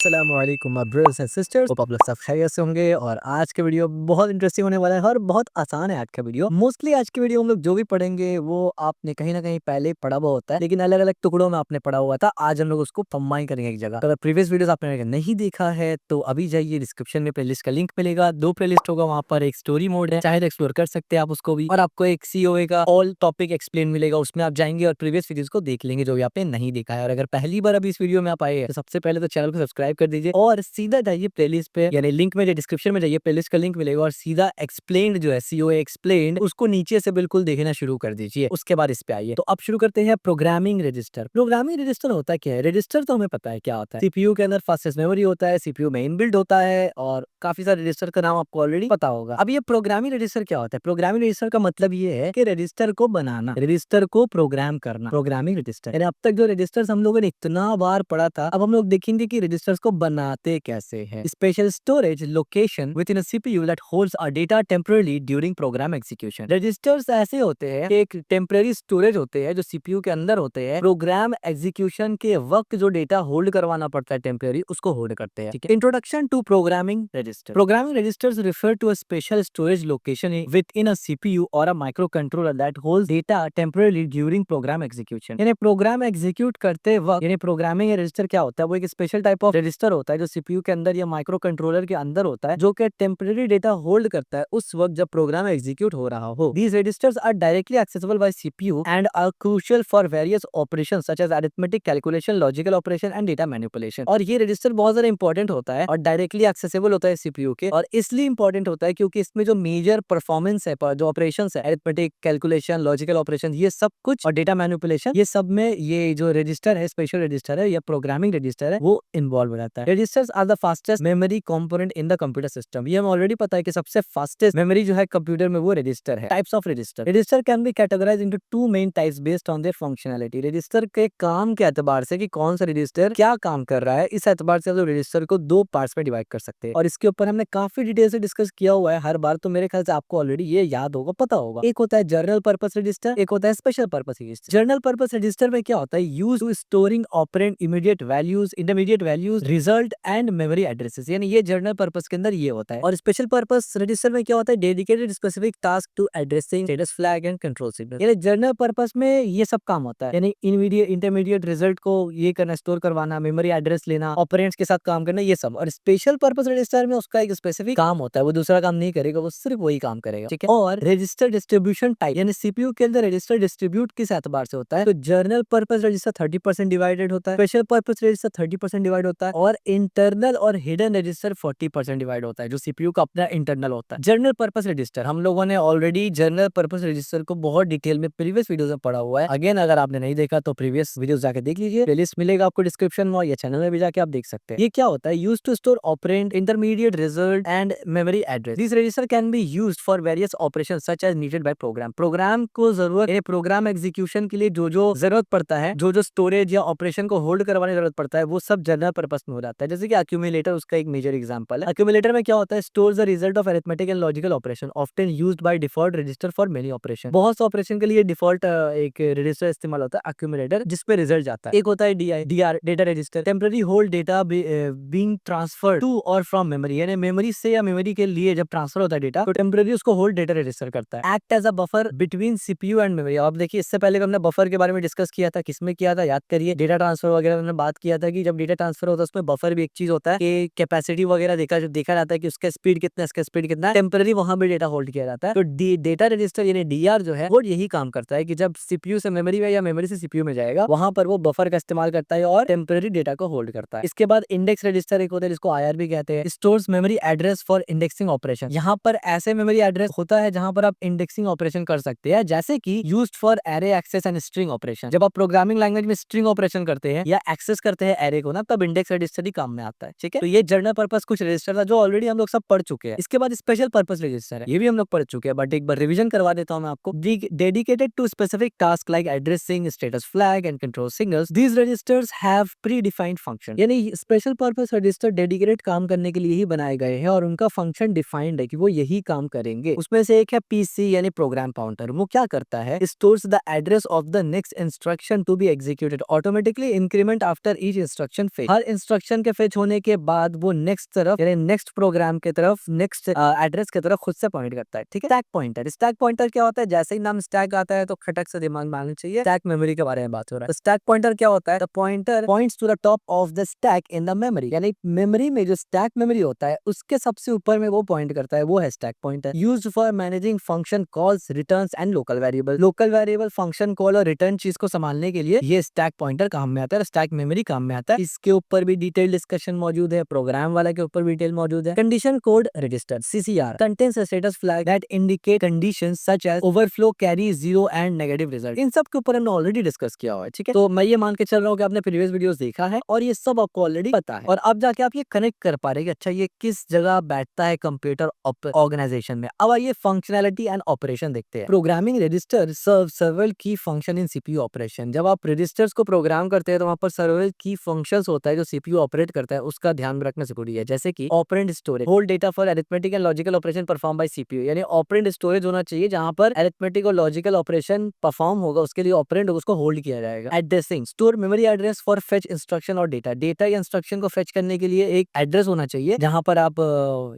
अस्सलामुअलैकुम my brothers and sisters, hope आप लोग सब खैरियत से होंगे। और आज के वीडियो बहुत इंटरेस्टिंग होने वाला है और बहुत आसान है आज का वीडियो। मोस्टली आज की वीडियो हम लोग जो भी पढ़ेंगे वो आपने कहीं ना कहीं पहले पढ़ा हुआ होता है, लेकिन अलग अलग टुकड़ों में आपने पढ़ा हुआ था। आज हम लोग उसको कंबाइन करेंगे एक जगह। तो अगर प्रीवियस वीडियोस आपने नहीं देखा है तो अभी जाइए, डिस्क्रिप्शन में प्लेलिस्ट का लिंक मिलेगा। 2 प्लेलिस्ट होगा वहाँ पर, एक स्टोरी मोड है, चाहे तो एक्सप्लोर कर सकते हैं आप उसको भी, और आपको एक सीओए का ऑल टॉपिक एक्सप्लेन मिलेगा। उसमें आप जाएंगे और प्रीवियस वीडियोस को देख लेंगे जो भी आपने नहीं देखा है। और अगर पहली बार अभी इस वीडियो में आप आए हैं तो सबसे पहले तो चैनल को सब्सक्राइब कर दीजिए और सीधा जाइए प्लेलिस्ट पे, यानी लिंक में जो डिस्क्रिप्शन में जाइए, प्लेलिस्ट का लिंक मिलेगा और सीधा एक्सप्लेन्ड जो है सीओए एक्सप्लेन्ड, उसको नीचे से बिल्कुल देखना शुरू कर दीजिए। उसके बाद इस पे आइए। तो अब शुरू करते हैं प्रोग्रामिंग रजिस्टर। प्रोग्रामिंग रजिस्टर होता क्या है? रजिस्टर तो हमें पता है क्या होता है। सीपीयू के अंदर फास्टेस्ट मेमोरी होता है, सीपीयू में इनबिल्ट होता है और काफी सारे रजिस्टर का नाम आपको ऑलरेडी पता होगा। अब ये प्रोग्रामिंग रजिस्टर क्या होता है? प्रोग्रामिंग रजिस्टर का मतलब ये है कि रजिस्टर को बनाना, रजिस्टर को प्रोग्राम करना, प्रोग्रामिंग रजिस्टर। यानी अब तक जो रजिस्टर्स हम लोगों ने इतना बार पढ़ा था, अब हम लोग देखेंगे कि रजिस्टर्स को बनाते कैसे हैं। Special storage location with in CPU that holds a data temporary during program execution. Registers ऐसे होते हैं कि एक टेम्पररी स्टोरेज होते हैं जो सीपीयू के अंदर होते हैं। प्रोग्राम एग्जीक्यूशन के वक्त जो डेटा होल्ड करवाना पड़ता है टेम्पररी, उसको होल्ड करते हैं। ठीक है। Introduction to programming register. Programming registers refer to a special storage location with in a CPU और a microcontroller that holds data temporary during program execution. यानी प्रोग्राम एग्जीक्यूट करते वक्त, यानी प्रोग्रामिंग रजिस्टर क्या होता है? वो एक स्पेशल टाइप ऑफ रजिस्टर होता है जो सीपीयू के अंदर या माइक्रो कंट्रोलर के अंदर होता है, जो कि टेम्पररी डेटा होल्ड करता है उस वक्त जब प्रोग्राम एग्जीक्यूट हो रहा हो। These registers are directly accessible by CPU and are crucial for various operations such as arithmetic calculation, logical operation and data manipulation। और ये रजिस्टर बहुत ज्यादा इंपॉर्टेंट होता है और डायरेक्टली एक्सेसिबल होता है सीपीयू के, और इसलिए इंपॉर्टेंट होता है क्योंकि इसमें जो मेजर परफॉर्मेंस है, जो ऑपरेशन है, अरिथमेटिक, कैलकुलेशन, लॉजिकल ऑपरेशन, ये सब कुछ, और डेटा मैनिपुलेशन, ये सब में ये जो रजिस्टर है, स्पेशल रजिस्टर है या प्रोग्रामिंग रजिस्टर है, वो इन्वॉल्व हो जाता है। Registers are the fastest memory component in the computer system. ये हमें ऑलरेडी पता है कि सबसे फास्टेस्ट मेमोरी जो है कंप्यूटर में वो रजिस्टर है। Types of register. Register can B categorised into 2 main types based on their functionality. Register के काम के एतबार से कि कौन सा रजिस्टर क्या काम कर रहा है, इस एतबार से जो रजिस्टर को 2 पार्ट्स में डिवाइड कर सकते हैं, और इसके ऊपर हमने काफी डिटेल से डिस्कस किया हुआ है हर बार, तो मेरे ख्याल से आपको ऑलरेडी ये याद होगा, पता होगा। एक होता है जनरल पर्पस रजिस्टर, एक होता है special purpose register. General purpose register में क्या होता है? Use to storing operand immediate values, intermediate values, result and memory addresses. यानी ये जनरल पर्पस के अंदर ये होता है। और स्पेशल पर्पस रजिस्टर में क्या होता है? Dedicated specific task to addressing status flag and control signal. यानी जनरल पर्पस में ये सब काम होता है, यानी इमीडिएट इंटरमीडिएट रिजल्ट को ये करना, स्टोर करवाना, मेमोरी एड्रेस लेना, ऑपरेंड्स के साथ काम करना, ये सब। और स्पेशल पर्पस रजिस्टर में उसका एक स्पेसिफिक काम होता है, वो दूसरा काम नहीं करेगा, वो सिर्फ वही काम करेगा। ठीक है। और रजिस्टर डिस्ट्रीब्यूशन टाइप, यानी सीपीयू के अंदर रजिस्टर डिस्ट्रीब्यूट किस एतबार से होता है? तो जनरल पर्पस रजिस्टर 30% डिवाइडेड होता है, स्पेशल पर्पस रजिस्टर 30% डिवाइड होता है, और इंटरनल और हिडन रजिस्टर 40% डिवाइड होता है, जो सीपीयू का अपना इंटरनल होता है। जनरल पर्पस रजिस्टर हम लोगों ने ऑलरेडी जनरल पर्पस रजिस्टर को बहुत डिटेल में प्रीवियस वीडियोस में पढ़ा हुआ है। अगेन अगर आपने नहीं देखा तो प्रीवियस वीडियोस जाके देख लीजिए, प्लेलिस्ट मिलेगा आपको डिस्क्रिप्शन में, या चैनल में भी जाके आप देख सकते हैं। ये क्या होता है? Use to store operand, intermediate result and memory address. This register can be used for various operation such as needed by program. Program को जरूरत, यानी प्रोग्राम एग्जीक्यूशन के लिए जो जो जरूरत पड़ता है, जो जो स्टोरेज या ऑपरेशन को होल्ड करवाने की जरूरत पड़ता है, वो सब जनरल पर्पस में हो जाता है। जैसे कि एक्यूमुलेटर उसका एक मेजर एग्जांपल है। एक्यूमुलेटर में क्या होता है? Stores the result of arithmetic and logical operation often used by default register for many operation. बहुत से ऑपरेशन के लिए डिफॉल्ट एक रजिस्टर इस्तेमाल होता है, एक्यूमुलेटर, जिसपे रिजल्ट जाता है। एक होता है DR, data register, temporary hold data being transferred to और फ्रॉम मेमोरी, यानी मेमोरी से या मेमोरी के लिए जब ट्रांसफर होता है डेटा, तो टेम्पररी उसको होल्ड डेटा रजिस्टर करता है। Act as a buffer between CPU and memory. अब देखिए, इससे पहले हमने बफर के बारे में डिस्कस किया था, किसमें किया था याद करिए, डेटा ट्रांसफर वगैरह हमने बात किया था कि जब डेटा ट्रांसफर होता है उसमें बफर भी एक चीज होता है कि कैपेसिटी वगैरह देखा जाता है कि उसका स्पीड कितना है, इसका स्पीड कितना है, टेम्पररी वहां भी डेटा होल्ड किया जाता है। तो डेटा रजिस्टर यानी डीआर जो है वो यही काम करता है कि जब सीपीयू से मेमोरी में या मेमोरी से सीपीयू में जाएगा, वहां पर वो बफर का इस्तेमाल करता है और टेम्पररी डेटा को होल्ड करता है। इसके बाद इंडेक्स रजिस्टर एक होता है जिसको आईआर भी कहते हैं, stores memory address for indexing operation. यहाँ पर ऐसे मेमोरी एड्रेस होता है जहां पर आप इंडेक्सिंग ऑपरेशन कर सकते हैं, जैसे कि used for array access and string operation. जब आप प्रोग्रामिंग लैंग्वेज में स्ट्रिंग ऑपरेशन करते हैं या एक्सेस करते हैं एरे को ना, तब इंडेक्स रजिस्टर ही काम में आता है। ठीक है। तो ये जनरल पर्पस कुछ रजिस्टर था जो ऑलरेडी हम लोग सब पढ़ चुके हैं। इसके बाद स्पेशल पर्पस रजिस्टर है, ये भी हम लोग पढ़ चुके हैं, बट एक बार रिवीजन करवा देता हूं मैं आपको। Dedicated to specific task like addressing, status flag and control signals, these registers have predefined function. यानी स्पेशल पर्पस रजिस्टर डेडिकेटेड काम करने के लिए ही बनाए गए हैं और उनका फंक्शन डिफाइंड है कि वो यही काम करेंगे। उसमें से एक है पीसी यानी प्रोग्राम काउंटर। वो क्या करता है? Stores the address of the next instruction to be executed automatically, increment after each instruction phase. हर इंस्ट्रक्शन इंस्ट्रक्शन के फेच होने के बाद वो नेक्स्ट तरफ यानी नेक्स्ट प्रोग्राम के तरफ नेक्स्ट एड्रेस की तरफ खुद से पॉइंट करता है। ठीक है, स्टैक पॉइंटर। स्टैक पॉइंटर क्या होता है? जैसे ही नाम स्टैक आता है तो खटक से दिमाग में आना चाहिए स्टैक मेमोरी के बारे में बात हो रहा है। तो स्टैक पॉइंटर क्या होता है? The pointer points to the top of the stack in the memory, यानी मेमोरी में जो स्टैक मेमोरी होता है उसके सबसे ऊपर में वो पॉइंट करता है, वो है stack pointer. Used for managing function calls, returns and local variable. Local variable, function call और रिटर्न चीज को संभालने के लिए ये स्टैक पॉइंटर काम में आता है, स्टैक मेमोरी काम में आता है। इसके ऊपर भी डिटेल डिस्कशन मौजूद है, प्रोग्राम वाला के ऊपर भी डिटेल मौजूद है। Condition code register CCR contains a status flag that indicate conditions such as overflow, carry, zero and negative result. इन सब के ऊपर हमने ऑलरेडी डिस्कस किया हुआ है। ठीक है, तो मैं ये मान के चल रहा हूँ कि आपने प्रीवियस वीडियोस देखा है और ये सब आपको ऑलरेडी पता है, और अब जाके आप ये कनेक्ट कर पा रहे हैं कि अच्छा ये किस जगह बैठता है कंप्यूटर ऑर्गेनाइजेशन में। अब आइए फंक्शनैलिटी एंड ऑपरेशन देखते हैं। प्रोग्रामिंग रजिस्टर सर्व सेवरल की फंक्शन इन सीपीयू ऑपरेशन। जब आप रजिस्टर्स को प्रोग्राम करते हैं तो वहां पर सर्वल की फंक्शंस होता है जो सीपीयू ऑपरेट करता है, उसका ध्यान रखना जरूरी है। जैसे कि operand storage, hold data for arithmetic and logical operation perform by CPU, यानी ऑपरेंड स्टोरेज होना चाहिए जहां पर अरिथमेटिक और लॉजिकल ऑपरेशन परफॉर्म होगा, उसके लिए ऑपरेंड होगा, उसको होल्ड किया जाएगा। Addressing, store memory address for fetch instruction और डेटा। डेटा या इंस्ट्रक्शन को फेच करने के लिए एक एड्रेस होना चाहिए जहां पर आप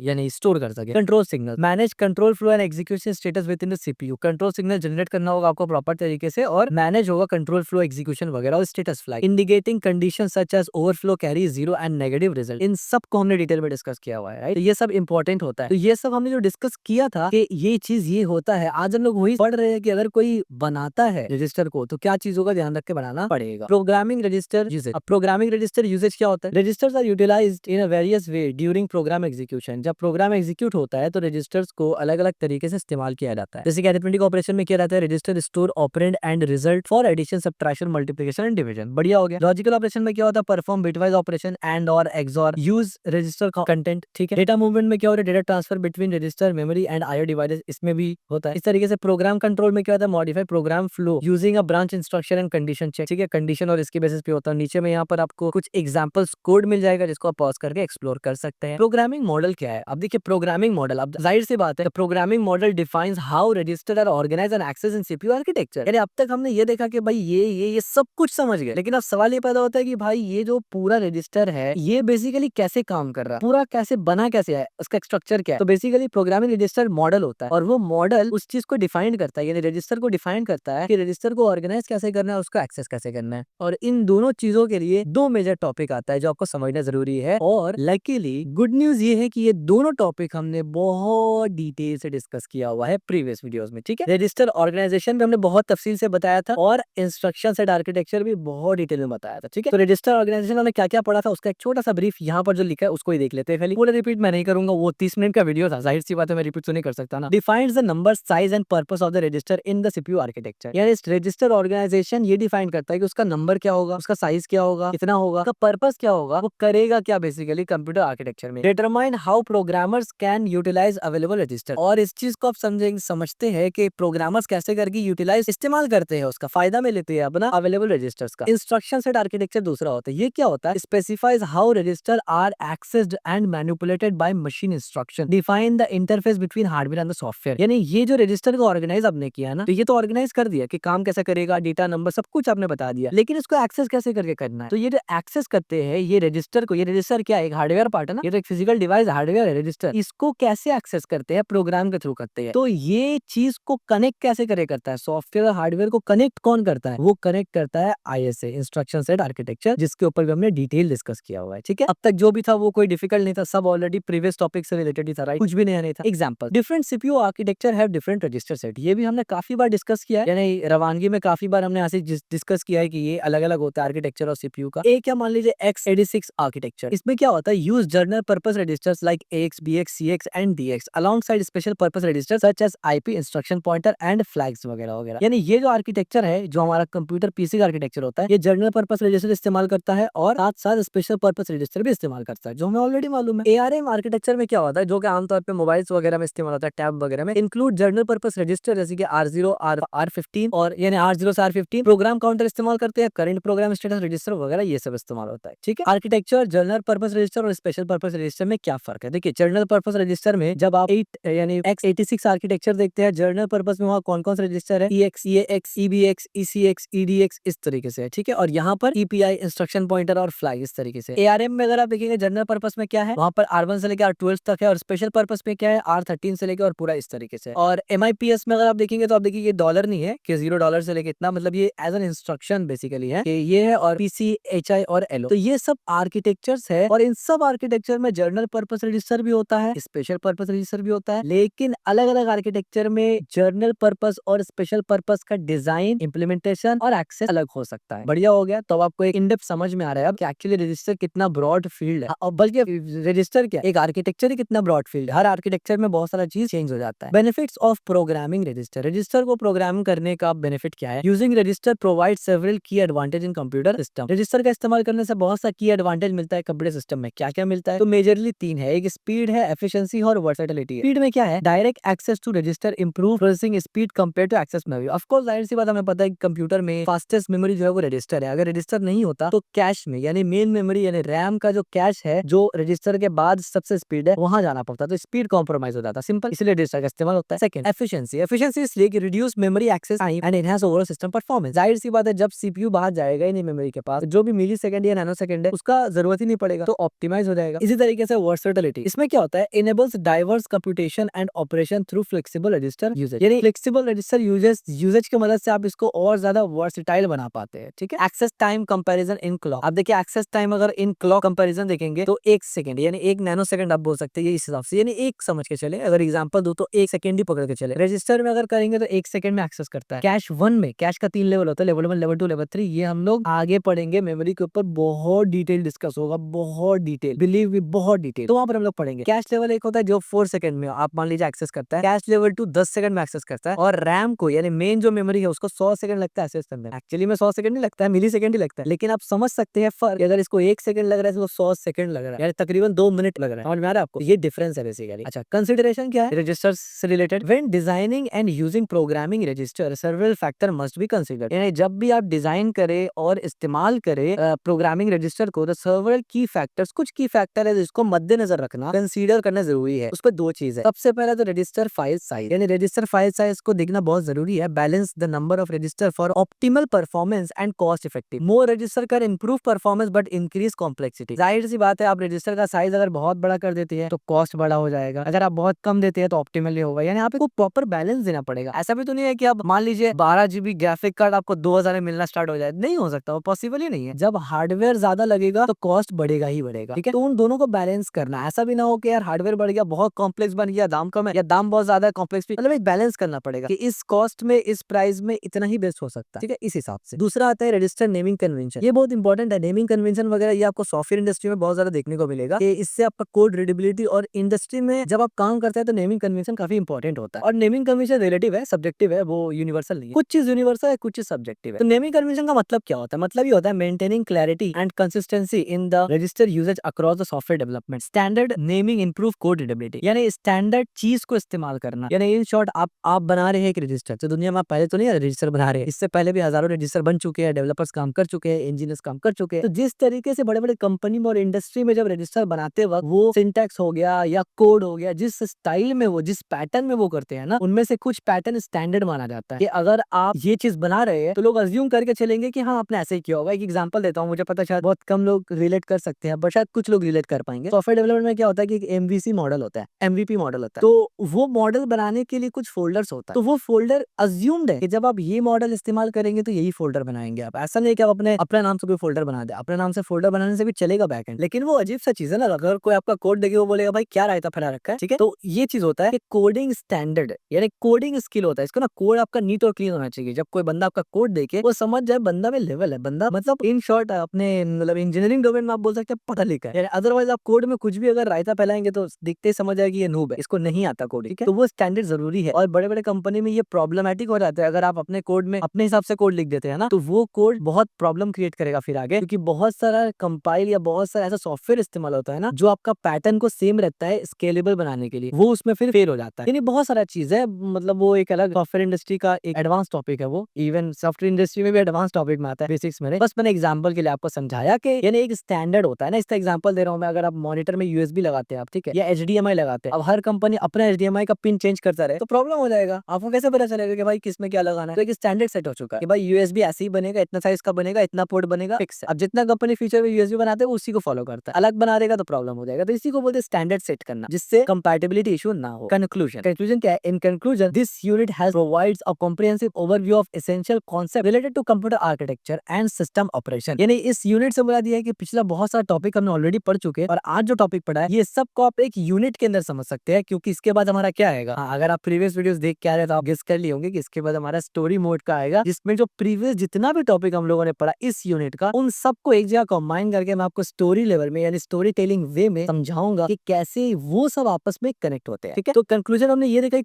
यानी स्टोर कर सके। Control signal, manage control flow and execution status with in the CPU. Control signal generate करना होगा आपको प्रॉपर तरीके से और मैनेज होगा कंट्रोल फ्लो, एग्जीक्यूशन वगैरह और status flag. Indicating condition such as overflow, carry, zero and negative result. इन सब को हमने डिटेल में डिस्कस किया हुआ है, राइट? तो ये सब इंपॉर्टेंट होता है। तो ये सब हमने जो डिस्कस किया था कि ये चीज ये होता है, आज हम लोग वही पढ़ रहे हैं कि अगर कोई बनाता है रजिस्टर को तो क्या चीजों का ध्यान रख के बनाना पड़ेगा। Programming register usages. अब प्रोग्रामिंग रजिस्टर यूजेज क्या होता है? Registers are utilized in a various way during program execution. जब प्रोग्राम एग्जीक्यूट होता है तो रजिस्टर्स को अलग अलग तरीके से इस्तेमाल किया जाता है। जैसे कि अरिथमेटिक ऑपरेशन में किया जाता है register store operand and result for addition, subtraction, multiplication and division. बढ़िया हो गया। लॉजिकल ऑपरेशन में क्या होता है? Perform bitwise operation and or XOR, use register content. ठीक है। डेटा मूवमेंट में क्या होता है? Data transfer between register, memory and IO devices, इसमें भी होता है। इस तरीके से प्रोग्राम कंट्रोल में क्या होता है? Modify program flow using a branch instruction and condition check. ठीक है, कंडीशन और इसके बेसिस पे होता है। नीचे में यहाँ पर आपको कुछ एग्जांपल्स कोड मिल जाएगा जिसको आप पॉज करके एक्सप्लोर कर सकते हैं। प्रोग्रामिंग मॉडल क्या है? अब देखिए प्रोग्रामिंग मॉडल, अब जाहिर सी बात है programming model defines how register are organize and access in CPU architecture. यानी अब तक हमने ये देखा कि भाई ये सब कुछ समझ गए, लेकिन अब सवाल ये पैदा होता है कि भाई ये जो पूरा रजिस्टर है ये बेसिकली कैसे काम कर रहा है, पूरा कैसे बना, कैसे है, उसका स्ट्रक्चर क्या है। तो बेसिकली प्रोग्रामिंग रजिस्टर मॉडल होता है और वो मॉडल उस चीज को डिफाइन करता है, यानी रजिस्टर को डिफाइन करता है कि रजिस्टर को ऑर्गेनाइज कैसे करना है, उसको एक्सेस कैसे करना है। और इन दोनों चीजों के लिए दो मेजर टॉपिक आता है जो आपको समझना जरूरी है, और लकीली गुड न्यूज ये है कि ये दोनों टॉपिक हमने बहुत डिटेल से डिस्कस किया हुआ है प्रीवियस वीडियोस में। ठीक है, रजिस्टर ऑर्गेनाइजेशन में हमने बहुत तफसील से बताया था और इंस्ट्रक्शन सेट आर्किटेक्चर भी बहुत डिटेल में बताया था। ठीक है, तो रजिस्टर ऑर्गेनाइजेशन हमने क्या क्या पढ़ा था उसका एक छोटा सा ब्रीफ यहाँ पर जो लिखा है उसको ही देख लेते हैं। खाली पूरा रिपीट मैं नहीं करूंगा, वो 30 मिनट का वीडियो था, जाहिर सी बात है मैं रिपीट तो नहीं कर सकता ना। Defines the number, size and purpose of the register in the CPU architecture. यानी रजिस्टर ऑर्गेनाइजेशन ये डिफाइन करता है कि उसका नंबर क्या होगा, उसका साइज क्या होगा, कितना होगा, उसका पर्पस क्या होगा, वो करेगा क्या बेसिकली कंप्यूटर आर्किटेक्चर में। Determine how programmers can utilize available register. और इस चीज को आप समझते हैं कि प्रोग्रामर्स कैसे करके यूटिलाइज इस्तेमाल करते हैं, उसका फायदा में लेते हैं अपना अवेलेबल रजिस्टर्स का। इंस्ट्रक्शन सेट आर्किटेक्चर दूसरा होता है। ये क्या होता है? Specifies how register are accessed and manipulated by machine instruction. Define the interface between hardware and the software. यानी ये जो रजिस्टर को ऑर्गेनाइज आपने किया ना, तो ये तो ऑर्गेनाइज कर दिया कि काम कैसे करेगा, डेटा नंबर सब कुछ आपने बता दिया, लेकिन इसको एक्सेस कैसे करके करना है। तो ये जो एक्सेस करते हैं ये रजिस्टर को, ये रजिस्टर क्या है? एक हार्डवेयर पार्ट है ना, ये तो एक फिजिकल डिवाइस हार्डवेयर है रजिस्टर। इसको कैसे एक्सेस करते हैं? प्रोग्राम के थ्रू करते हैं। तो ये चीज को कनेक्ट कैसे करे करता है? सॉफ्टवेयर और हार्डवेयर को कनेक्ट कौन करता है? वो कनेक्ट करता है आईएसए, इंस्ट्रक्शन सेट आर्किटेक्चर, जिसके ऊपर भी हमने डिटेल डिस्कस किया हुआ है। ठीक है, अब तक जो भी था वो कोई डिफिकल्ट नहीं था, सब ऑलरेडी प्रीवियस टॉपिक से रिलेटेड ही था, राइट? कुछ भी नया नहीं था। Example, different CPU architecture have different register set. ये भी हमने काफी बार डिस्कस किया है, यानी रवानगी में काफी बार हमने ऐसे डिस्कस किया है कि ये अलग अलग होता है आर्किटेक्चर और सीपीयू का। एक क्या मान लीजिए x86 आर्किटेक्चर, इसमें क्या होता है? Use general purpose registers like AX, BX, CX and DX alongside special purpose registers such as IP, instruction pointer and flags वगैरह वगैरह। यानी ये जो आर्किटेक्चर है, जो हमारा कंप्यूटर पीसी का आर्किटेक्चर होता है, ये जनरल पर्पस रजिस्टर इस्तेमाल करता है और साथ साथ स्पेशल पर्पस रजिस्टर भी इस्तेमाल करता है, जो हमें ऑलरेडी मालूम है। ARM आर्किटेक्चर में क्या होता है, जो कि आमतौर पे मोबाइल्स वगैरह में इस्तेमाल होता है, टैब वगैरह में, इंक्लूड जनरल पर्पस रजिस्टर जैसे कि R0, R15 और यानी R0 से R15। प्रोग्राम काउंटर इस्तेमाल करते हैं, करंट प्रोग्राम स्टेटस रजिस्टर वगैरह ये सब इस्तेमाल होता है। ठीक है, आर्किटेक्चर जनरल पर्पस रजिस्टर और स्पेशल पर्पस रजिस्टर में क्या फर्क है? देखिए, जनरल पर्पस रजिस्टर में जब आप यानी x86 आर्किटेक्चर देखते हैं, जनरल पर्पस में वहाँ कौन कौन से रजिस्टर है? EX, EAX, EBX, ECX, EDX, इस तरीके से है। ठीक है, और यहाँ पर EPI, इंस्ट्रक्शन पॉइंटर और फ्लैग है इस तरीके से। ARM में अगर आप देखेंगे जनरल पर्पस में क्या है, वहाँ पर R1 से लेकर R12 तक है, और स्पेशल पर्पस में क्या है R13 से लेकर और पूरा इस तरीके से। और MIPS में अगर आप देखेंगे तो आप देखिए ये डॉलर नहीं है कि $0 से लेकर इतना, मतलब ये एज एन इंस्ट्रक्शन बेसिकली है कि ये है, और PCHI और LO, तो ये सब आर्किटेक्चर्स है। और इन सब आर्किटेक्चर में जनरल पर्पस रजिस्टर भी होता है, स्पेशल पर्पस रजिस्टर भी होता है, लेकिन अलग अलग आर्किटेक्चर में जनरल पर्पस और स्पेशल पर्पस का डिजाइन, इम्प्लीमेंटेशन और एक्सेस अलग हो सकता है। बढ़िया हो गया, तो अब आपको एक इन डेप्थ समझ में आ रहा है अब कि एक्चुअली रजिस्टर कितना ब्रॉड फील्ड है, और बल्कि रजिस्टर क्या एक आर्किटेक्चर ही कितना ब्रॉड फील्ड है। हर आर्किटेक्चर में बहुत सारा चीज चेंज हो जाता है। Benefits of programming register, register को प्रोग्राम करने का बेनिफिट क्या है? यूजिंग रजिस्टर प्रोवाइड सेवरल की advantage in computer system, register का इस्तेमाल करने से बहुत सा की एडवांटेज मिलता है कंप्यूटर सिस्टम में। क्या क्या मिलता है? तो मेजरली 3 है, एक स्पीड है, एफिशिएंसी और वर्सेटिलिटी। स्पीड में क्या है? Direct access to register improve processing speed compare to access memory. Of course जाहिर सी बात हमें पता है कि कंप्यूटर में फास्टेस्ट मेमोरी जो है वो रजिस्टर है। अगर रजिस्टर नहीं होता तो कैश में यानी मेन मेमोरी यानी रैम का जो कैश है, जो रजिस्टर के बाद सबसे स्पीड है, वहां जाना पड़ता, तो स्पीड कॉम्प्रोमाइज हो जाता, सिंपल, इसलिए रजिस्टर का इस्तेमाल होता है। सेकंड एफिशिएंसी, एफिशिएंसी इसलिए कि reduce memory access time and enhance overall system performance. जाहिर सी बात है जब सीपीयू बाहर जाएगा ही नहीं मेमोरी के पास, जो भी मिली सेकंड या नैनो सेकंड है उसका जरूरत ही नहीं पड़ेगा, तो ऑप्टिमाइज हो जाएगा। इसी तरीके से वर्सेटिलिटी, इसमें क्या होता है? Enables diverse computation and operation through flexible register usages, यानी फ्लेक्सिबल रजिस्टर यूजेज की मदद से आप इसको और ज्यादा वर्सेटाइल बना पाते हैं। ठीक है। एक्सेस टाइम कंपैरिजन इन क्लॉक, आप देखिए एक्सेस टाइम अगर इन क्लॉक कंपैरिजन देखेंगे तो 1 सेकंड यानी 1 नैनो सेकंड आप बोल सकते हैं, इस हिसाब से यानी एक समझ के चले, अगर एग्जांपल दूं तो 1 सेकंड ही पकड़ के चले। रजिस्टर में अगर करेंगे तो 1 सेकंड में एक्सेस करता है। कैश 1 में, कैश का 3 लेवल होता है, लेवल 1, लेवल 2, लेवल 3, ये हम लोग आगे पढ़ेंगे, मेमोरी के ऊपर बहुत डिटेल डिस्कस होगा, बहुत डिटेल, बिलीव मी बहुत डिटेल, तो वहां पर हम लोग पढ़ेंगे। कैश लेवल 1 होता है जो 4 सेकंड में आप मान लीजिए एक्सेस करता है, कैश लेवल 2 10 सेकंड में एक्सेस करता है, और रैम को यानी मेन जो मेमोरी है उसको 100 सेकंड लगता है एक्सेस करने में। एक्चुअली में 100 सेकंड नहीं लगता है, मिली सेकंड ही लगता है, लेकिन आप समझ सकते हैं फर्क, अगर इसको 1 सेकंड लग रहा है इसको 100 सेकंड लग रहा है, यानी तकरीबन 2 मिनट लग रहा है। समझ में आ रहा है आपको? ये डिफरेंस है बेसिकली। अच्छा, कंसीडरेशन क्या है रजिस्टर्स से related? When designing and using programming register several factor must be considered, यानी जब भी आप डिजाइन करें और इस्तेमाल करें प्रोग्रामिंग रजिस्टर को, तो सेवरल की फैक्टर्स, कुछ की फैक्टर है जिसको मद्देनजर रखना, कंसीडर करना जरूरी है। उस पर 2 चीज है। सबसे पहले तो रजिस्टर फाइल साइज, यानी रजिस्टर फाइल साइज को देखना बहुत जरूरी है। Balance the number of register for optimal performance and cost effective. More register कर improve performance but increase complexity. जाहिर सी बात है आप रजिस्टर का साइज अगर बहुत बड़ा कर देते हैं तो कॉस्ट बड़ा हो जाएगा, अगर आप बहुत कम देते हैं तो ऑप्टिमली होगा, यानी आप को प्रॉपर बैलेंस देना पड़ेगा। ऐसा भी तो नहीं है कि आप मान लीजिए 12 GB ग्राफिक कार्ड आपको 2000 में मिलना स्टार्ट हो जाए, नहीं हो सकता, वो पॉसिबल ही नहीं है। जब हार्डवेयर ज्यादा लगेगा तो कॉस्ट बढ़ेगा ही बढ़ेगा। ठीक है, तो उन दोनों को बैलेंस करना, ऐसा भी ना हो कि यार हार्डवेयर बढ़ गया, बहुत कॉम्प्लेक्स बन गया, दाम कम है, या दाम बहुत ज्यादा है, कॉम्प्लेक्स भी, मतलब एक बैलेंस करना पड़ेगा कि इस कॉस्ट में, इस प्राइस में इतना ही बेस्ट हो सकता है। ठीक है, इस हिसाब से। दूसरा आता है रजिस्टर नेमिंग कन्वेंशन, ये बहुत इंपॉर्टेंट है। नेमिंग कन्वेंशन वगैरह ये आपको सॉफ्टवेयर इंडस्ट्री में बहुत ज्यादा देखने को मिलेगा कि इससे आपका कोड रीडेबिलिटी, और इंडस्ट्री में जब आप काम करते हैं तो नेमिंग कन्वेंशन काफी इंपॉर्टेंट होता है। और नेमिंग कन्वेंशन रिलेटिव है, सब्जेक्टिव है, वो यूनिवर्सल नहीं है। कुछ चीज यूनिवर्सल है, कुछ चीज सब्जेक्टिव है। तो नेमिंग कन्वेंशन का मतलब क्या होता है? मतलब ये होता है maintaining clarity and consistency in the register usages across the software development. Standard naming improve code readability, यानी स्टैंडर्ड चीज को इस्तेमाल करना, यानी इन शॉर्ट आप बना रहे हैं एक रजिस्टर, तो दुनिया में आप पहले तो नहीं रजिस्टर बना रहे हैं, इससे पहले भी हजारों रजिस्टर बन चुके हैं, डेवलपर्स काम कर चुके हैं, इंजीनियर्स काम कर चुके हैं। तो जिस तरीके से बड़े बड़े कंपनी में और इंडस्ट्री में जब रजिस्टर बनाते वक्त वो सिंटैक्स हो गया या कोड हो गया, जिस स्टाइल में वो, जिस पैटर्न में वो करते हैं ना, उनमें से कुछ पैटर्न स्टैंडर्ड माना जाता है कि अगर आप ये चीज बना रहे हैं तो लोग अज्यूम करके चलेंगे कि हाँ आपने ऐसे ही किया होगा। एक एग्जांपल देता हूँ, मुझे पता शायद बहुत कम लोग रिलेट कर सकते हैं, बट शायद कुछ लोग रिलेट कर पाएंगे। सॉफ्टवेयर डेवलपमेंट में क्या होता है कि एक एमवीसी मॉडल होता है, एमवीपी मॉडल होता है, तो वो मॉडल बनाने के लिए कुछ फोल्डर्स होता है, तो वो फोल्डर अज्यूम्ड है कि जब आप ये मॉडल इस्तेमाल करेंगे तो यही फोल्डर बनाएंगे आप। ऐसा नहीं कि आप अपने नाम से कोई फोल्डर बना दे, अपने नाम से फोल्डर बनाने से भी चलेगा बैकएंड, लेकिन वो अजीब सा चीज है ना, अगर कोई आपका कोड देखे वो बोलेगा भाई क्या रायता फैला रखा है। ठीक है, तो ये चीज होता है कि कोडिंग स्टैंडर्ड यानी कोडिंग स्किल होता है, इसको ना कोड आपका नीट और क्लीन होना चाहिए। जब कोई बंदा आपका कोड देखे वो समझ जाए बंदा में लेवल है, बंदा मतलब इन शॉर्ट अपने मतलब इंजीनियरिंग डोमेन में आप बोल सकते हैं पढ़ा लिखा है। अदरवाइज आप कोड में कुछ भी अगर रायता फैलाएंगे तो दिखते ही समझ आएगी ये नूब है, इसको नहीं आता कोड। ठीक है, तो वो स्टैंडर्ड जरूरी है, और बड़े बड़े कंपनी में ये प्रॉब्लमेटिक हो जाता है अगर आप अपने कोड में अपने हिसाब से कोड लिख देते हैं ना, तो वो कोड बहुत प्रॉब्लम क्रिएट करेगा फिर आगे, क्योंकि बहुत सारा कंपाइल या बहुत सारा ऐसा सॉफ्टवेयर इस्तेमाल होता है ना जो आपका पैटर्न को सेम रहता है स्केलेबल बनाने के लिए, वो उसमें फिर फेल हो जाता है। यानी बहुत सारा चीज है, मतलब वो एक अलग सॉफ्टवेयर इंडस्ट्री का एक एडवांस टॉपिक है, वो इवन सॉफ्टवेयर इंडस्ट्री में भी एडवांस टॉपिक में आता है बेसिक्स में। बस मैंने एग्जांपल के लिए आपको समझाया कि यानी एक स्टैंडर्ड होता है ना, इसका एग्जांपल दे रहा हूं मैं। अगर आप मॉनिटर में यूएसबी लगाते हैं आप, ठीक है, या एचडीएमआई लगाते हैं, अब हर कंपनी अपना एचडीएमआई का पिन चेंज करता रहे तो प्रॉब्लम हो जाएगा। आपको कैसे पता चलेगा कि भाई किसमें क्या लगाना है? तो एक स्टैंडर्ड सेट हो चुका है कि भाई यूएसबी ऐसे ही बनेगा, इतना साइज का बनेगा, इतना पोर्ट बनेगा, फिक्स है। अब जितना कंपनी फनी फीचर में यूएसबी बनाते हैं उसी को फॉलो करता है, अलग बना देगा तो प्रॉब्लम हो जाएगा। तो इसी को बोलते हैं स्टैंडर्ड सेट करना, जिससे कंपैटिबिलिटी इशू ना हो। कंक्लूजन क्या है? In conclusion this unit has provides a comprehensive overview of essential concept related to computer architecture and system operation. यानी इस यूनिट से बोला दिया है कि पिछला बहुत सारा टॉपिक हमने ऑलरेडी पढ़ चुके हैं और आज जो टॉपिक पढ़ा है ये सबको आप एक यूनिट के अंदर समझ सकते हैं, क्योंकि इसके बाद हमारा क्या आएगा। अगर आप प्रीवियस वीडियोस देख के आ रहे हैं तो आप गेस कर लिए होंगे कि इसके बाद हमारा स्टोरी मोड का आएगा, जिसमें जो प्रीवियस जितना भी टॉपिक हम लोगों ने पढ़ा इस यूनिट का, उन सबको एक जगह कंबाइन करके मैं आपको स्टोरी लेवल में यानी स्टोरी टेलिंग वे में समझाऊंगा कि कैसे वो सब आपस में कनेक्ट होते हैं। ठीक है, तो कंक्लूजन हमने ये देखा,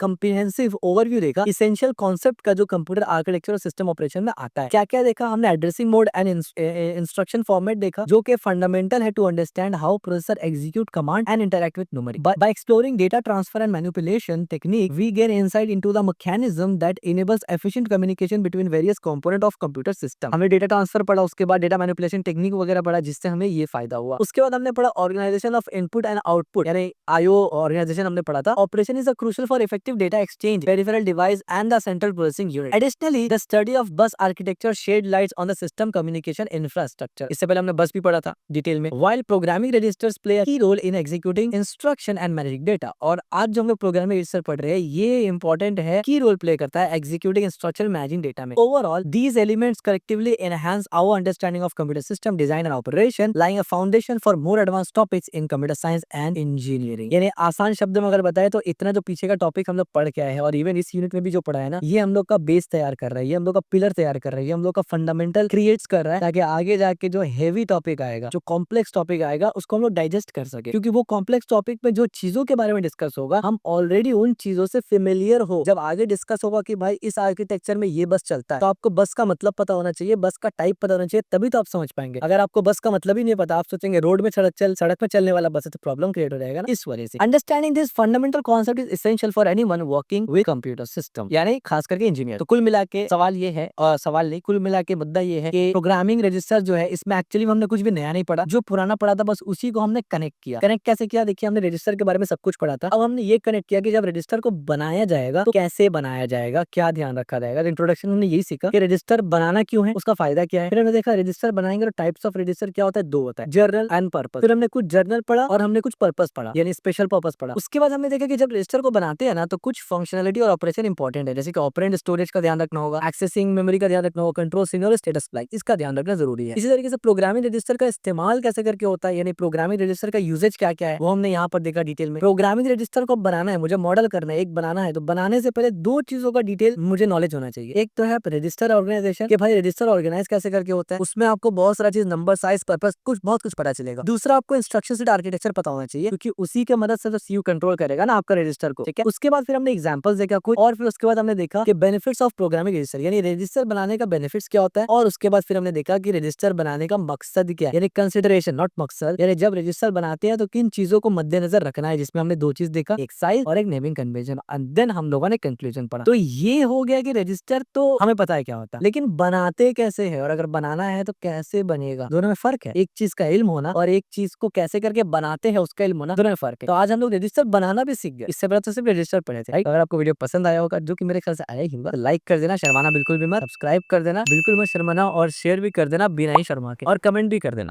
कंप्रिहेंसिव ओवरव्यू देखा इसेंशियल कॉन्सेप्ट का जो कंप्यूटर आर्किटेक्चर और सिस्टम ऑपरेशन में आता है। क्या क्या देखा हमने? Addressing mode and instruction format देखा, जो कि फंडामेंटल है to understand how processor execute command and interact with memory. By exploring data transfer and manipulation technique we gain insight into the mechanism that enables efficient communication between various component of computer system. हमने data transfer पढ़ा, उसके बाद data manipulation technique वगैरह पढ़ा, जिससे हमें ये फायदा हुआ। उसके बाद हमने पढ़ा organization of input and output यानी आईओ ऑर्गेनाइजेशन हमने पढ़ा था। Operation is a crucial for effective data exchange, peripheral device and the central processing unit. Additionally the study of bus architecture shed lights on the system communication infrastructure. इससे पहले हमने bus भी पढ़ा था detail में। While programming registers play a key role in executing instruction and managing data. और आज जो हम लोग प्रोग्रामिंग रजिस्टर पढ़ रहे हैं ये इंपॉर्टेंट है, की रोल प्ले करता है एग्जीक्यूटिंग इंस्ट्रक्शन मैनेजिंग डेटा में। Overall these elements collectively enhance our understanding of computer system design and operation, lying a foundation for more advance topics in computer science and engineering. यानी आसान शब्द में अगर बताए तो इतना जो पीछे का टॉपिक हम लोग पढ़ के आए हैं और इवन इस यूनिट में भी जो पढ़ा है ना, ये हम लोग का बेस तैयार कर रहा है, ये हम लोग का पिलर तैयार कर रहा है, ये हम लोग का फंडामेंटल क्रिएट्स कर रहा है, ताकि आगे जाके जो हेवी टॉपिक आएगा, जो कॉम्प्लेक्स टॉपिक आएगा, उसको हम लोग डाइजेस्ट कर सके। क्योंकि वो कॉम्प्लेक्स टॉपिक में जो चीजों के बारे में डिस्कस होगा हम ऑलरेडी उन चीजों से फेमिलियर हो। जब आगे डिस्कस होगा कि भाई इस आर्किटेक्चर में ये बस चलता है, तो आपको बस का मतलब पता होना चाहिए, बस का टाइप पता होना चाहिए, तभी तो आप समझ पाएंगे। अगर आपको बस का मतलब ही नहीं पता, आप सोचेंगे रोड में सड़क में चलने वाला बस है, तो प्रॉब्लम क्रिएट हो जाएगा ना। इस वजह से understanding this fundamental concept is essential for anyone working with computer system, यानी खास करके इंजीनियर। तो कुल मिला के सवाल ये है, और सवाल नहीं, कुल मिला के मुद्दा ये है कि प्रोग्रामिंग रजिस्टर जो है इसमें एक्चुअली हमने कुछ भी नया नहीं पढ़ा, जो पुराना पढ़ा था बस उसी को हमने कनेक्ट किया। कनेक्ट कैसे किया? देखिए, हमने रजिस्टर के बारे में सब कुछ पढ़ा था, अब हमने ये कनेक्ट किया कि जब रजिस्टर को बनाया जाएगा तो कैसे बनाया जाएगा, क्या ध्यान रखा जाएगा। इंट्रोडक्शन हमने यही सीखा कि रजिस्टर बनाना क्यों है, उसका फायदा क्या है। फिर हमने देखा रजिस्टर बनाएंगे तो टाइप्स ऑफ रजिस्टर क्या होता है, दो होता है, जर्नल एंड पर्पस। फिर हमने कुछ जर्नल पढ़ा और हमने कुछ पर्पस पढ़ा, यानी स्पेशल पर्पस पढ़ा। उसके बाद हमने देखा कि जब रजिस्टर को बनाते हैं ना तो कुछ फंक्शनलिटी और ऑपरेशन इंपॉर्टेंट है, जैसे कि ऑपरेंड स्टोरेज का ध्यान रखना होगा, एक्सेसिंग मेमोरी का ध्यान रखना होगा, कंट्रोल सिग्नल, स्टेटस फ्लैग, इसका ध्यान रखना जरूरी है। इसी तरीके से प्रोग्रामिंग रजिस्टर का इस्तेमाल कैसे करके होता है, यानी प्रोग्रामिंग रजिस्टर का यूजेज क्या क्या है, वो हमने यहाँ पर देखा डिटेल में। प्रोग्रामिंग रजिस्टर को बनाना है, मुझे मॉडल करना है, एक बनाना है, तो बनाने से पहले दो चीजों का डिटेल मुझे नॉलेज होना चाहिए। एक तो है रजिस्टर ऑर्गेनाइजेशन, कि भाई रजिस्टर ऑर्गेनाइज कैसे करके होता है, उसमें आपको बहुत सारा चीज, नंबर, साइज, पर्पस, कुछ बहुत कुछ पता चलेगा। दूसरा, आपको इंस्ट्रक्शन सेट आर्किटेक्चर पता होना चाहिए, क्योंकि उसी के मदद से तो सीयू कंट्रोल करेगा ना आपका रजिस्टर को। ठीक है, उसके बाद फिर हमने एग्जांपल्स देखा कुछ, और फिर उसके बाद हमने देखा कि बेनिफिट्स ऑफ प्रोग्रामिंग रजिस्टर, यानी रजिस्टर बनाने का बेनिफिट्स क्या होता है, और उसके बाद फिर हमने देखा कि रजिस्टर बनाने का मकसद क्या है, यानी कंसिडरेशन नॉट मकसद, यानी जब रजिस्टर बनाते हैं तो किन चीजों को मद्देनजर रखना है, जिसमें हमने दो चीज देखा, एक साइज और एक नेमिंग कन्वेंशन, एंड देन हम लोगों ने कंक्लूजन पढ़ा। तो ये हो गया कि रजिस्टर तो हमें पता है क्या होता है, लेकिन बनाते कैसे है, और अगर बनाना है तो कैसे बनेगा, दोनों में फर्क है। एक चीज का इल्म होना और एक चीज को कैसे करके बनाते हैं उसका इल्म होना, दोनों में फर्क है। तो आज हम लोग रजिस्टर बनाना भी सीख गए, इससे पहले तो सिर्फ रजिस्टर पढ़े थे। अगर आपको वीडियो पसंद आया होगा, जो कि मेरे ख्याल से आया ही होगा, लाइक कर देना, शर्माना बिल्कुल भी मत, सब्सक्राइब कर देना बिल्कुल मत शर्माना, और शेयर भी कर देना बिना ही शर्मा के, और कमेंट भी कर देना।